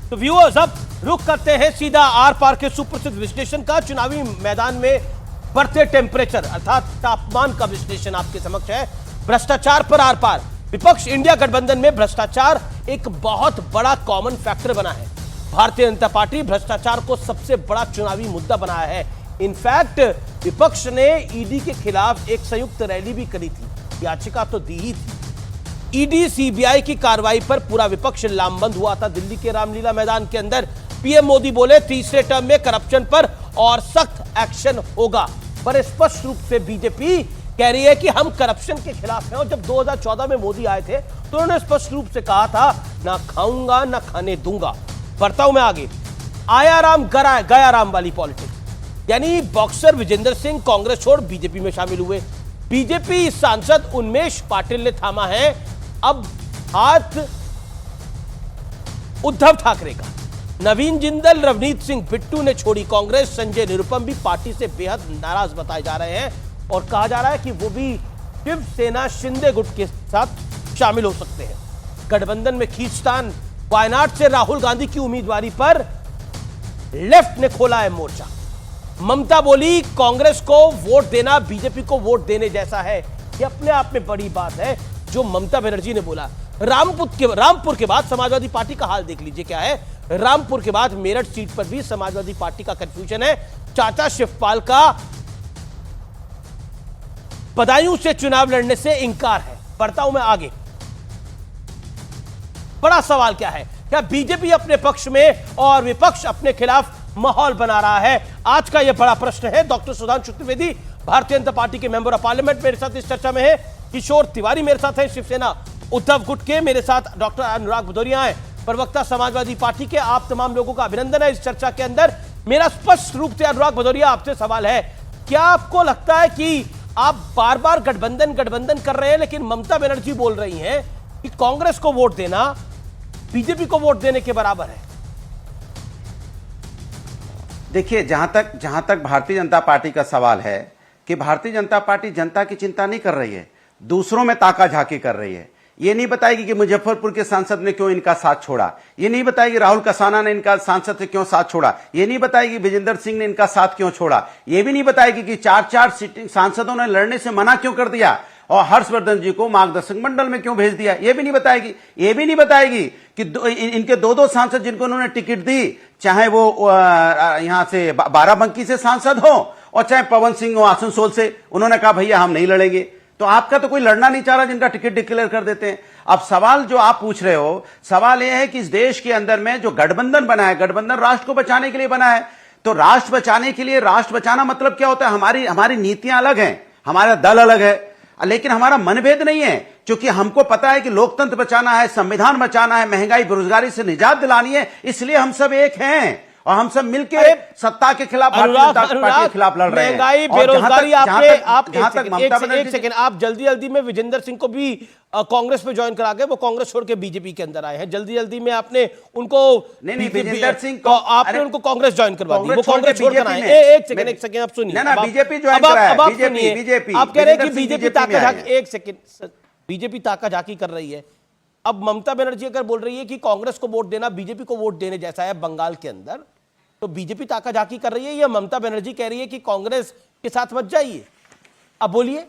तो व्यूअर्स, अब रुख करते हैं सीधा आर पार के सुप्रसिद्ध विश्लेषण का। चुनावी मैदान में बढ़ते टेम्परेचर अर्थात तापमान का विश्लेषण आपके समक्ष है। भ्रष्टाचार पर आर पार। विपक्ष इंडिया गठबंधन में भ्रष्टाचार एक बहुत बड़ा कॉमन फैक्टर बना है। भारतीय जनता पार्टी भ्रष्टाचार को सबसे बड़ा चुनावी मुद्दा बनाया है। इनफैक्ट विपक्ष ने ईडी के खिलाफ एक संयुक्त रैली भी करी थी, याचिका तो दी ही थी। ईडी सीबीआई की कार्रवाई पर पूरा विपक्ष लामबंद हुआ था दिल्ली के रामलीला मैदान के अंदर। पीएम मोदी बोले तीसरे टर्म में करप्शन पर और सख्त एक्शन होगा। पर स्पष्ट रूप से बीजेपी कह रही है कि हम करप्शन के खिलाफ हैं। और जब 2014 में मोदी आए थे तो उन्होंने स्पष्ट रूप से कहा था, ना खाऊंगा ना खाने दूंगा। बढ़ता हूं मैं आगे। आया राम गया राम वाली पॉलिटिक्स, यानी बॉक्सर विजेंद्र सिंह कांग्रेस छोड़ बीजेपी में शामिल हुए। बीजेपी सांसद उन्मेष पाटिल ने थामा है अब हाथ उद्धव ठाकरे का। नवीन जिंदल, रवनीत सिंह बिट्टू ने छोड़ी कांग्रेस। संजय निरुपम भी पार्टी से बेहद नाराज बताए जा रहे हैं और कहा जा रहा है कि वो भी शिवसेना शिंदे गुट के साथ शामिल हो सकते हैं। गठबंधन में खींचतान। वायनाड से राहुल गांधी की उम्मीदवारी पर लेफ्ट ने खोला है मोर्चा। ममता बोली कांग्रेस को वोट देना बीजेपी को वोट देने जैसा है। यह अपने आप में बड़ी बात है जो ममता बनर्जी ने बोला। रामपुर के बाद समाजवादी पार्टी का हाल देख लीजिए क्या है। रामपुर के बाद मेरठ सीट पर भी समाजवादी पार्टी का कंफ्यूजन है। चाचा शिवपाल का बदायूं से चुनाव लड़ने से इंकार है। बढ़ता हूं मैं आगे। बड़ा सवाल क्या है, क्या बीजेपी अपने पक्ष में और विपक्ष अपने खिलाफ माहौल बना रहा है? आज का यह बड़ा प्रश्न है। डॉक्टर सुधांशु त्रिवेदी भारतीय जनता पार्टी के मेंबर ऑफ पार्लियामेंट मेरे साथ इस चर्चा में है। किशोर तिवारी मेरे साथ है शिवसेना उद्धव गुट के। मेरे साथ डॉक्टर अनुराग भदौरिया हैं, प्रवक्ता समाजवादी पार्टी के। आप तमाम लोगों का अभिनंदन है इस चर्चा के अंदर। मेरा स्पष्ट रूप से अनुराग भदौरिया आपसे सवाल है, क्या आपको लगता है कि आप बार बार गठबंधन कर रहे हैं, लेकिन ममता बनर्जी बोल रही हैं कि कांग्रेस को वोट देना बीजेपी को वोट देने के बराबर है? देखिए, जहां तक भारतीय जनता पार्टी का सवाल है कि भारतीय जनता पार्टी जनता की चिंता नहीं कर रही है, दूसरों में ताका झाकी कर रही है। ये नहीं बताएगी कि मुजफ्फरपुर के सांसद ने क्यों इनका साथ छोड़ा, ये नहीं बताएगी राहुल कसाना ने इनका सांसद से क्यों साथ छोड़ा, ये नहीं बताएगी विजेंद्र सिंह ने इनका साथ क्यों छोड़ा, ये भी नहीं बताएगी कि चार सिटिंग सांसदों ने लड़ने से मना क्यों कर दिया और हर्षवर्धन जी को मार्गदर्शक मंडल में क्यों भेज दिया। ये भी नहीं बताएगी। ये भी नहीं बताएगी कि इनके दो सांसद जिनको उन्होंने टिकट दी, चाहे वो यहां से बाराबंकी से सांसद हो और चाहे पवन सिंह हो आसनसोल से, उन्होंने कहा भैया हम नहीं लड़ेंगे। तो आपका तो कोई लड़ना नहीं चाह रहा जिनका टिकट डिक्लेयर कर देते हैं। अब सवाल जो आप पूछ रहे हो, सवाल यह है कि इस देश के अंदर में जो गठबंधन बना है, गठबंधन राष्ट्र को बचाने के लिए बना है। तो राष्ट्र बचाने के लिए, राष्ट्र बचाना मतलब क्या होता है? हमारी नीतियां अलग हैं, हमारा दल अलग है, लेकिन हमारा मनभेद नहीं है। क्योंकि हमको पता है कि लोकतंत्र बचाना है, संविधान बचाना है, महंगाई बेरोजगारी से निजात दिलानी है, इसलिए हम सब एक हैं और हम सब मिलकर सत्ता के खिलाफ, भारतीय जनता पार्टी के खिलाफ लड़ रहे हैं। महंगाई बेरोजगारी एक सेकंड, आप जल्दी में विजेंद्र सिंह को भी कांग्रेस में ज्वाइन करा के वो कांग्रेस छोड़ के बीजेपी के अंदर आए हैं। जल्दी में आपने उनको नहीं विजेंद्र सिंह को आपने उनको कांग्रेस ज्वाइन करवा दी, वो कांग्रेस छोड़कर आए। एक सेकंड आप सुनिए। ना बीजेपी ज्वाइन कराया, बीजेपी आप कह रहे हैं कि बीजेपी ताका झाकी, एक सेकंड, बीजेपी ताका झाकी कर रही है। अब ममता बनर्जी अगर बोल रही है कि कांग्रेस को वोट देना बीजेपी को वोट देने जैसा है बंगाल के अंदर, तो बीजेपी ताका झाकी कर रही है या ममता बनर्जी कह रही है कि कांग्रेस के साथ मत जाइए? अब बोलिए।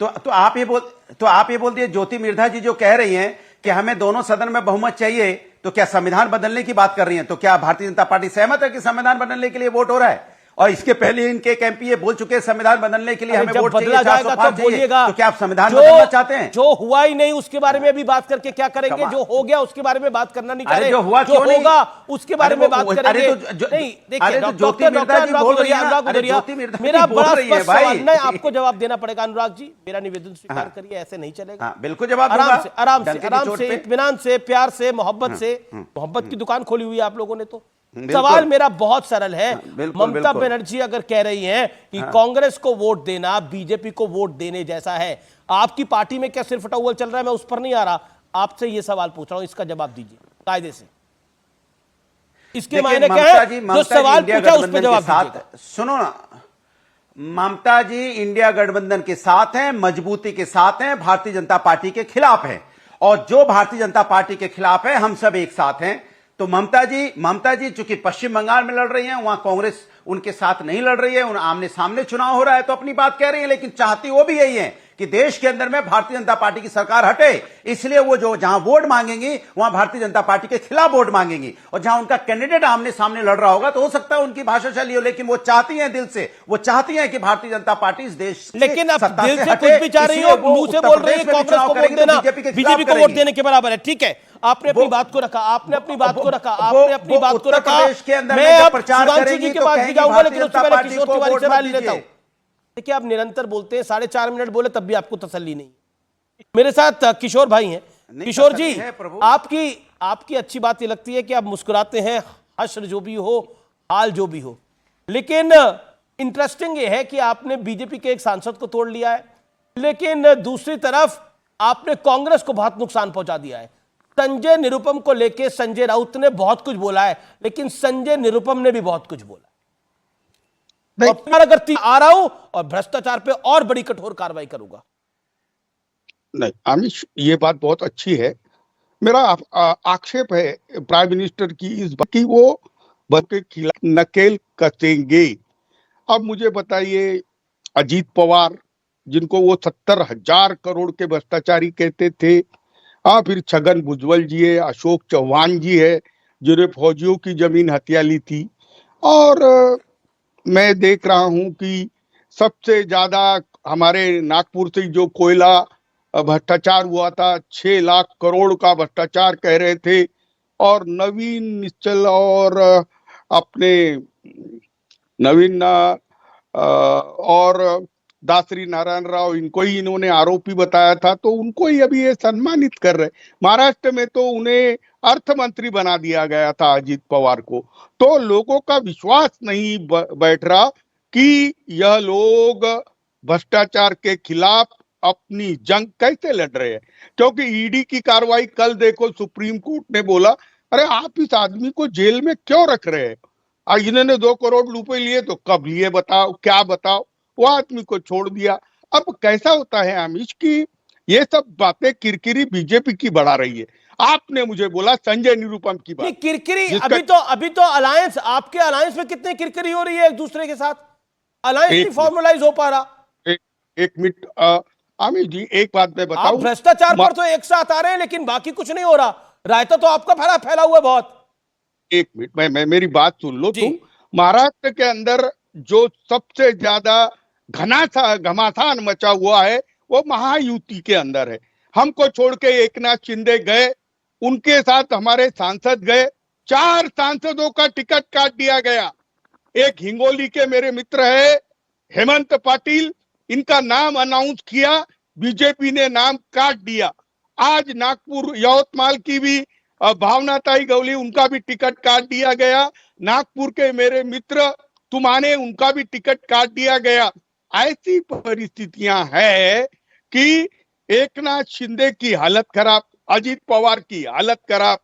तो आप ये बोल दिए। ज्योति मिर्धा जी जो कह रही हैं कि हमें दोनों सदन में बहुमत चाहिए, तो क्या संविधान बदलने की बात कर रही हैं? तो क्या भारतीय जनता पार्टी सहमत है कि संविधान बदलने के लिए वोट हो रहा है? और इसके पहले इनके एक एमपी ये बोल चुके हैं संविधान बदलने के लिए हमें वोट चाहिए, 405 तो बोलिएगा। तो क्या आप संविधान बदलना चाहते हैं? जो हुआ ही नहीं उसके बारे में भी बात करके क्या करेंगे? जो हो गया उसके बारे में बात करना नहीं चाह रहे, जो हुआ जो होगा उसके बारे में बात करेंगे। नहीं देखिए, ज्योति मिर्धा जी बोल रही है, मेरा बड़ा स्पष्ट सवाल नहीं, आपको जवाब देना पड़ेगा अनुराग जी, मेरा निवेदन स्वीकार करिए, ऐसे नहीं चलेगा। बिल्कुल जवाब आराम से इत्मीनान से, प्यार से, मोहब्बत की दुकान खोली हुई है आप लोगों ने। तो सवाल मेरा बहुत सरल है। ममता बनर्जी अगर कह रही हैं कि कांग्रेस को वोट देना बीजेपी को वोट देने जैसा है, आपकी पार्टी में क्या सिर फटाउल चल रहा है? मैं उस पर नहीं आ रहा, आपसे यह सवाल पूछ रहा हूं, इसका जवाब दीजिए कायदे से। इसके मायने क्या है? जो सवाल पूछा उस पर जवाब दीजिए। सुनो ना, ममता जी इंडिया गठबंधन के साथ हैं, मजबूती के साथ हैं, भारतीय जनता पार्टी के खिलाफ हैं, और जो भारतीय जनता पार्टी के खिलाफ है हम सब एक साथ हैं। तो ममता जी चूंकि पश्चिम बंगाल में लड़ रही हैं, वहां कांग्रेस उनके साथ नहीं लड़ रही है, उन आमने सामने चुनाव हो रहा है, तो अपनी बात कह रही है, लेकिन चाहती वो भी यही है कि देश के अंदर में भारतीय जनता पार्टी की सरकार हटे। इसलिए वो जो जहां वोट मांगेंगी वहां भारतीय जनता पार्टी के खिलाफ वोट मांगेंगी, और जहां उनका कैंडिडेट आमने सामने लड़ रहा होगा तो हो सकता है उनकी भाषा शैली हो, लेकिन वो चाहती हैं दिल से, वो चाहती हैं कि भारतीय जनता पार्टी इस देश की लेकिन अब सत्ता दिल से से हटे। कुछ भी चाह रही हो, इसलिए वो मुंह से उत्तर बोल रही है प्रदेश में भी कांग्रेस चुनाव को वोट करेंगी तो देना बीजेपी के खिलाफ को वोट करेंगी। देने के बराबर है। ठीक है, आपने अपनी बात को रखा, आपने अपनी बात को रखा, आपने अपनी बात को उत्तर रखा। प्रदेश के अंदर में मैं जब अब प्रचार सुधांशु करेंगी जी के तो पास भी कहेंगी जाऊंगा, लेकिन भारतीय उससे जनता पहले पार्टी किशोर को तिवारी वोट से मत राय ले लेता हूं। दीजिए। देखिए, आप निरंतर बोलते हैं, 4.5 मिनट बोले तब भी आपको तसल्ली नहीं। मेरे साथ किशोर भाई हैं। किशोर जी, आपकी अच्छी बात ये लगती है कि आप मुस्कुराते हैं, हश्र जो भी हो, हाल जो भी हो, लेकिन इंटरेस्टिंग ये है कि आपने बीजेपी के एक सांसद को तोड़ लिया है, लेकिन दूसरी तरफ आपने कांग्रेस को बहुत नुकसान पहुंचा दिया है। संजय निरुपम को लेकर संजय राउत ने बहुत कुछ बोला है, लेकिन संजय निरुपम ने भी बहुत कुछ बोला है। और अगर आ रहा हूं और भ्रष्टाचार पे और बड़ी कठोर कार्रवाई करूंगा। नहीं आमिष, ये बात बहुत अच्छी है। मेरा आक्षेप है प्राइम मिनिस्टर की इस बात की, वो के खिलाफ नकेल कसेंगे। अब मुझे बताइए, अजीत पवार जिनको वो 70,000 करोड़ के भ्रष्टाचारी कहते थे, फिर छगन भुजबल जी है, अशोक चौहान जी है जिन्हें फौजियों की जमीन हथिया ली थी, और मैं देख रहा हूं कि सबसे ज्यादा हमारे नागपुर से जो कोयला भ्रष्टाचार हुआ था, 6 लाख करोड़ का भ्रष्टाचार कह रहे थे, और नवीन निश्चल और अपने नवीन और दासरी नारायण राव, इनको ही इन्होंने आरोपी बताया था, तो उनको ही अभी ये सम्मानित कर रहे। महाराष्ट्र में तो उन्हें अर्थ मंत्री बना दिया गया था अजीत पवार को। तो लोगों का विश्वास नहीं बैठ रहा कि यह लोग भ्रष्टाचार के खिलाफ अपनी जंग कैसे लड़ रहे हैं, क्योंकि ईडी की कार्रवाई कल देखो, सुप्रीम कोर्ट ने बोला अरे आप इस आदमी को जेल में क्यों रख रहे हैं, इन्होंने 2 करोड़ रुपए लिए तो कब लिए बताओ, क्या बताओ, वो आदमी को छोड़ दिया। अब कैसा होता है आमिष की ये सब बातें किरकिरी बीजेपी की बढ़ा रही है। आपने मुझे बोला संजय निरुपम की बात, किरकिरी अभी तो अलायंस, आपके अलायंस में कितनी किरकिरी हो रही है एक दूसरे के साथ, अलायंस नहीं फॉर्मलाइज हो पा रहा। एक मिनट आमिर जी, एक बात मैं बताऊं, भ्रष्टाचार पर तो एक साथ आ रहे हैं, लेकिन बाकी कुछ नहीं हो रहा। रायता तो आपका फैला हुआ है बहुत। एक मिनट, मैं मेरी बात सुन लो तुम। महाराष्ट्र के अंदर जो सबसे ज्यादा घमासान मचा हुआ है वो महायुति के अंदर है। हमको छोड़ के एकनाथ शिंदे गए, उनके साथ हमारे सांसद गए, 4 सांसदों का टिकट काट दिया गया। एक हिंगोली के मेरे मित्र है हेमंत पाटिल, इनका नाम अनाउंस किया, बीजेपी ने नाम काट दिया। आज नागपुर यवतमाल की भी भावनाताई गवली, उनका भी टिकट काट दिया गया। नागपुर के मेरे मित्र तुमाने, उनका भी टिकट काट दिया गया। ऐसी परिस्थितियां है कि एकनाथ शिंदे की हालत खराब, अजीत पवार की हालत खराब,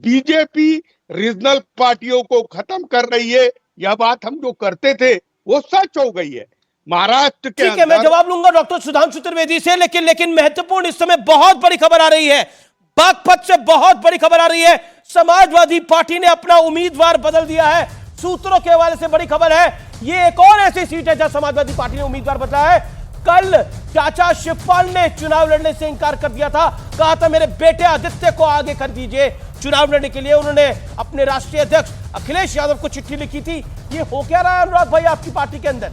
बीजेपी रीजनल पार्टियों को खत्म कर रही है। यह बात हम जो करते थे वो सच हो गई है महाराष्ट्र के ठीक है, मैं जवाब लूंगा डॉक्टर सुधांशु त्रिवेदी से, लेकिन महत्वपूर्ण इस समय बहुत बड़ी खबर आ रही है, बागपत से बहुत बड़ी खबर आ रही है। समाजवादी पार्टी ने अपना उम्मीदवार बदल दिया है। सूत्रों के हवाले से बड़ी खबर है, ये एक और ऐसी सीट है जहां समाजवादी पार्टी ने उम्मीदवार बदला है। कल चाचा शिवपाल ने चुनाव लड़ने से इंकार कर दिया था, कहा था मेरे बेटे आदित्य को आगे कर दीजिए चुनाव लड़ने के लिए। उन्होंने अपने राष्ट्रीय अध्यक्ष अखिलेश यादव को चिट्ठी लिखी थी। ये हो क्या रहा है अनुराग भाई आपकी पार्टी के अंदर?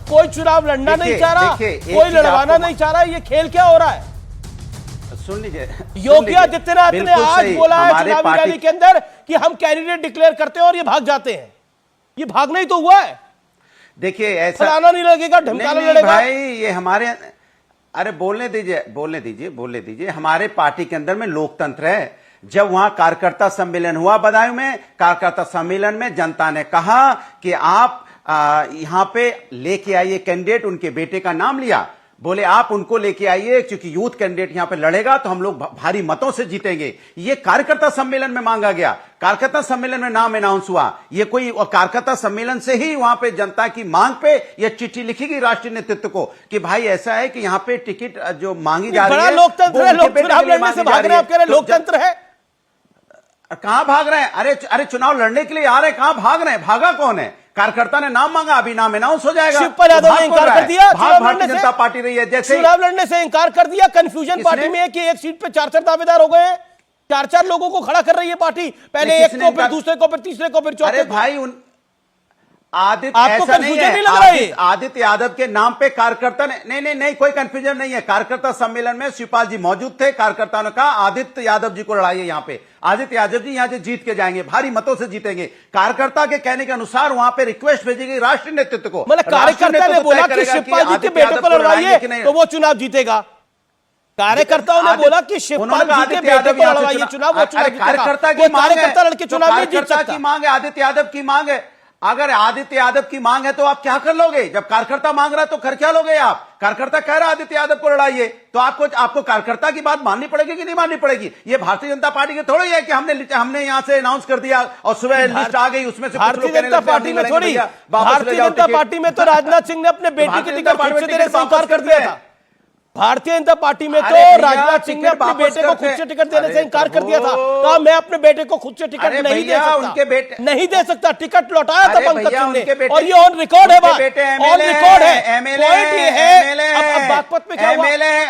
कोई चुनाव लड़ना नहीं चाह रहा, कोई लड़वाना नहीं चाह रहा, ये खेल क्या हो रहा है? सुन लीजिए, योगी आदित्यनाथ ने आज बोला है चुनावी रैली के अंदर कि हम कैंडिडेट डिक्लेयर करते हैं और ये भाग जाते हैं। ये भागना ही तो हुआ है। देखिए ऐसा फलाना नहीं लगेगा, ढमकाना नहीं लड़ेगा। भाई, ये हमारे, अरे बोलने दीजिए। हमारे पार्टी के अंदर में लोकतंत्र है। जब वहां कार्यकर्ता सम्मेलन हुआ बदायूं में, कार्यकर्ता सम्मेलन में जनता ने कहा कि आप यहां पे लेके आइए कैंडिडेट, उनके बेटे का नाम लिया, बोले आप उनको लेके आइए क्योंकि यूथ कैंडिडेट यहां पे लड़ेगा तो हम लोग भारी मतों से जीतेंगे। ये कार्यकर्ता सम्मेलन में मांगा गया, कार्यकर्ता सम्मेलन में नाम अनाउंस हुआ। ये कोई कार्यकर्ता सम्मेलन से ही वहां पे जनता की मांग पे यह चिट्ठी लिखी गई राष्ट्रीय नेतृत्व को कि भाई ऐसा है कि यहां पे टिकट जो मांगी जा रही है, बड़ा लोकतंत्र है, लोग चुनाव लड़ने से भाग रहे हैं, आप कह रहे हैं लोकतंत्र है। कहां भाग रहे हैं? अरे चुनाव लड़ने के लिए आ रहे हैं, कहां भाग रहे हैं? भागा कौन है? कार्यकर्ता ने नाम मांगा, अभी नाम अनाउंस हो जाएगा। शिवपाल यादव ने इंकार कर दिया, भारतीय जनता पार्टी रही है, जैसे चुनाव लड़ने से इंकार कर दिया। कंफ्यूजन पार्टी में है कि एक सीट पे 4-4 दावेदार हो गए हैं, 4-4 लोगों को खड़ा कर रही है पार्टी, पहले एक को, फिर दूसरे को, फिर तीसरे को, फिर चौथे को। भाई आदित्य आपको ऐसा नहीं कंफ्यूजन है, नहीं लग रहा है? आदित्य यादव के नाम पे कार्यकर्ता ने नहीं कोई कंफ्यूजन नहीं है। कार्यकर्ता सम्मेलन में शिवपाल जी मौजूद थे, कार्यकर्ताओं ने कहा आदित्य यादव जी को लड़ाइए यहां पे, आदित्य यादव जी यहां से जीत के जाएंगे, भारी मतों से जीतेंगे। कार्यकर्ता के कहने के अनुसार वहां पे रिक्वेस्ट भेजी गई राष्ट्रीय नेतृत्व को, मतलब कार्यकर्ता ने बोला कि शिवपाल जी के बेटे को लड़वाइए तो वो चुनाव जीतेगा। कार्यकर्ताओं ने बोला कि शिवपाल जी के बेटे को लड़वाइए चुनाव, वो चुनाव जीतेगा। कार्यकर्ता लड़के चुनाव नहीं जीत सकता। की मांग है, आदित्य यादव की मांग है। अगर आदित्य यादव की मांग है तो आप क्या कर लोगे? जब कार्यकर्ता मांग रहा है तो कर क्या लोगे आप? कार्यकर्ता कह रहा है आदित्य यादव को लड़ाइए, तो आपको कार्यकर्ता की बात माननी पड़ेगी कि नहीं माननी पड़ेगी? ये भारतीय जनता पार्टी के थोड़ी है कि हमने यहां से अनाउंस कर दिया और सुबह लिस्ट आ गई, उसमें से भारतीय जनता पार्टी में थोड़ी, भारतीय जनता पार्टी में तो राजनाथ सिंह ने अपने बेटे की टिकट खुद से देने से इंकार कर दिया था। भारतीय जनता पार्टी में तो राजनाथ सिंह ने अपने बेटे को खुद से टिकट देने से इंकार कर दिया था। तो मैं अपने बेटे को खुद से टिकट नहीं दे सकता, उनके बेटे नहीं दे सकता। टिकट लौटाया था पंकज सिंह ने, और ये ऑन रिकॉर्ड है, बात ऑन रिकॉर्ड है। पॉइंट ये है, अब बागपत में क्या हुआ?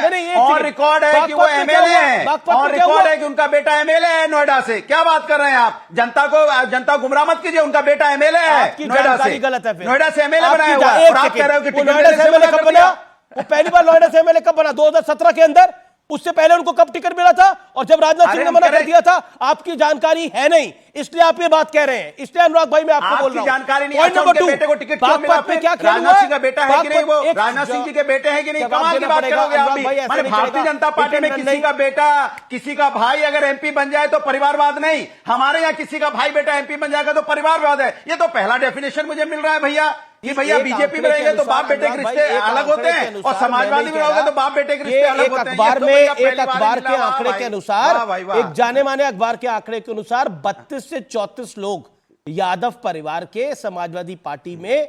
नहीं, ऑन रिकॉर्ड है कि वो एमएलए है, ऑन रिकॉर्ड है कि उनका बेटा एमएलए है नोएडा से। क्या बात कर रहे हैं आप? जनता गुमराह मत कीजिए, उनका बेटा एमएलए है नोएडा से, गलत है। नोएडा से एमएलए बनाया हुआ है, आप कह रहे हो कि टिकट बना। वो पहली बार नोएडा से एमएलए कब बना? 2017 के अंदर। उससे पहले उनको कब टिकट मिला था? और जब राजनाथ सिंह ने मना कर दिया था। आपकी जानकारी है नहीं, इसलिए आप ये बात कह रहे हैं। इसलिए अनुराग भाई मैं आपको बोल रहा हूं, जानकारी नहीं है। उनके बेटे को टिकट क्यों मिला? फिर क्या राजनाथ सिंह का बेटा है कि नहीं? वो राजनाथ सिंह जी के बेटे हैं कि नहीं? कमाल की बात करोगे आप भी। माने भारतीय जनता पार्टी में किसी का बेटा, किसी का भाई अगर एमपी बन जाए तो परिवारवाद नहीं। हमारे यहाँ किसी का भाई बेटा एमपी बन जाएगा तो परिवारवाद है। ये तो पहला डेफिनेशन मुझे मिल रहा है भैया। ये भैया बीजेपी में रहेंगे तो बाप बेटे के रिश्ते अलग होते हैं, और समाजवादी में रहोगे तो बाप बेटे के रिश्ते अलग होते हैं। अखबार में एक अखबार के आंकड़े के अनुसार, एक जाने माने अखबार के आंकड़े के अनुसार 32 से 34 लोग यादव परिवार के समाजवादी पार्टी में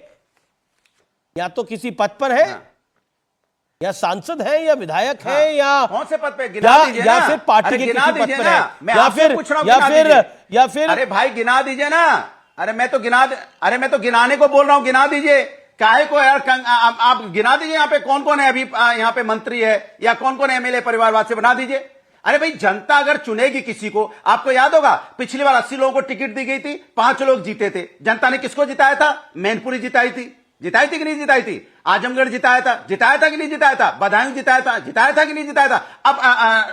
या तो किसी पद पर है, या सांसद है, या विधायक है, या कौन से पद पे गिना दीजिए, या फिर पार्टी के किसी पद पर है, या फिर अरे भाई गिना दीजिए ना। अरे मैं तो गिनाने को बोल रहा हूं, गिना दीजिए। काहे को यार, आप गिना दीजिए यहाँ पे कौन कौन है अभी यहाँ पे मंत्री है, या कौन कौन एमएलए परिवारवाद से बना दीजिए। अरे भाई जनता अगर चुनेगी किसी को, आपको याद होगा पिछली बार 80 लोगों को टिकट दी गई थी, 5 लोग जीते थे। जनता ने किसको जिताया था? मैनपुरी जिताई थी कि नहीं जिताई थी? आजमगढ़ जिताया था कि नहीं जिताया था? बदायूं जिताया था कि नहीं जिताया था? अब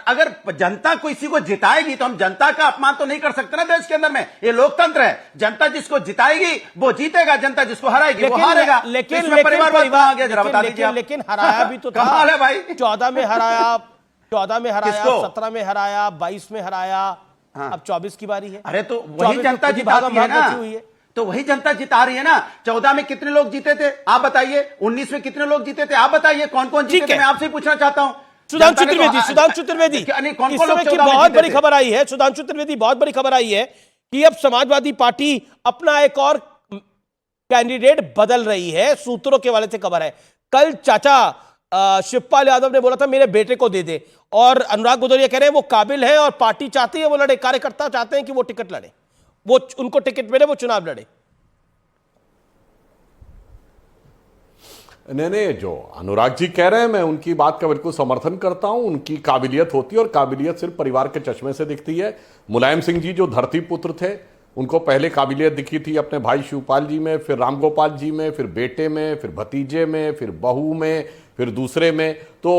अगर जनता किसी को जिताएगी तो हम जनता का अपमान तो नहीं कर सकते ना देश के अंदर में। ये लोकतंत्र है, जनता जिसको जिताएगी वो जीतेगा, जनता जिसको हराएगी वो हारेगा। लेकिन हराया भी तो था। कमाल है भाई। 14 में हराया, 17 में हराया, 22 में हराया, अब 24 की बारी है। अरे तो वही जनता जिताती है ना, तो वही जनता जिता रही है ना। 14 में कितने लोग जीते थे आप बताइए? 19 में कितने लोग जीते थे आप बताइए? कौन कौन जीते थे मैं आपसे पूछना चाहता हूं। सुधांशु त्रिवेदी इस समय की बहुत बड़ी खबर आई है। सुधांशु त्रिवेदी बहुत बड़ी खबर आई है कि अब समाजवादी पार्टी अपना एक और कैंडिडेट बदल रही है। सूत्रों के वाले से खबर है, कल चाचा शिवपाल यादव ने बोला था मेरे बेटे को दे दे, और अनुराग भदौरिया कह रहे हैं वो काबिल है और पार्टी चाहती है वो लड़े, कार्यकर्ता चाहते हैं कि वो टिकट लड़े, वो उनको टिकट मिले, वो चुनाव लड़े। नहीं, जो अनुराग जी कह रहे हैं मैं उनकी बात का बिल्कुल समर्थन करता हूं। उनकी काबिलियत होती है, और काबिलियत सिर्फ परिवार के चश्मे से दिखती है। मुलायम सिंह जी जो धरती पुत्र थे, उनको पहले काबिलियत दिखी थी अपने भाई शिवपाल जी में, फिर रामगोपाल जी में, फिर बेटे में, फिर भतीजे में, फिर बहू में, फिर दूसरे में। तो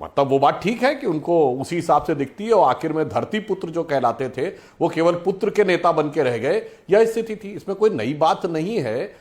मतलब वो बात ठीक है कि उनको उसी हिसाब से दिखती है, और आखिर में धरती पुत्र जो कहलाते थे वो केवल पुत्र के नेता बन के रह गए, यह स्थिति थी। इसमें कोई नई बात नहीं है।